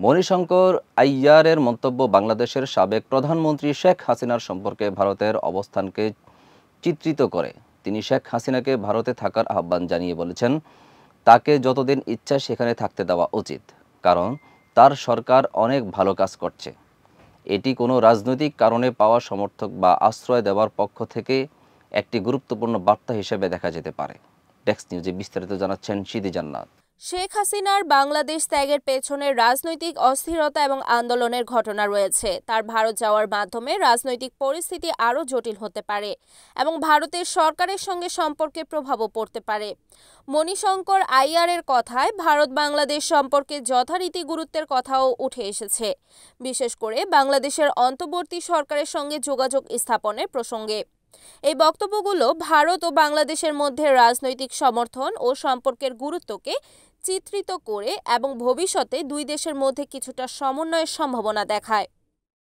মণিশঙ্কর আইয়ারের মন্তব্য বাংলাদেশের সাবেক প্রধানমন্ত্রী শেখ হাসিনার সম্পর্কে ভারতের অবস্থানকে চিত্রিত করে। তিনি শেখ হাসিনাকে ভারতে থাকার আহ্বান জানিয়ে বলেছেন, তাকে যতদিন ইচ্ছা সেখানে থাকতে দেওয়া উচিত, কারণ তার সরকার অনেক ভালো কাজ করছে। এটি কোনো রাজনৈতিক কারণে পাওয়া সমর্থক বা আশ্রয় দেওয়ার পক্ষ থেকে একটি গুরুত্বপূর্ণ বার্তা হিসেবে দেখা যেতে পারে। ডেস্ক নিউজে বিস্তারিত জানাচ্ছেন সিদি জান্নাত। শেখ হাসিনার বাংলাদেশ ত্যাগের পেছনে রাজনৈতিক অস্থিরতা এবং আন্দোলনের ঘটনা রয়েছে। তার ভারত যাওয়ার মাধ্যমে রাজনৈতিক পরিস্থিতি আরও জটিল হতে পারে এবং ভারতের সরকারের সঙ্গে সম্পর্কে প্রভাবও পড়তে পারে। মণিশঙ্কর আইয়ারের কথায় ভারত বাংলাদেশ সম্পর্কে যথারীতি গুরুত্বের কথাও উঠে এসেছে, বিশেষ করে বাংলাদেশের অন্তর্বর্তী সরকারের সঙ্গে যোগাযোগ স্থাপনের প্রসঙ্গে। এই বক্তব্যগুলো ভারত ও বাংলাদেশের মধ্যে রাজনৈতিক সমর্থন ও সম্পর্কের গুরুত্বকে চিত্রিত করে এবং ভবিষ্যতে দুই দেশের মধ্যে কিছুটা সমন্বয়ের সম্ভাবনা দেখায়।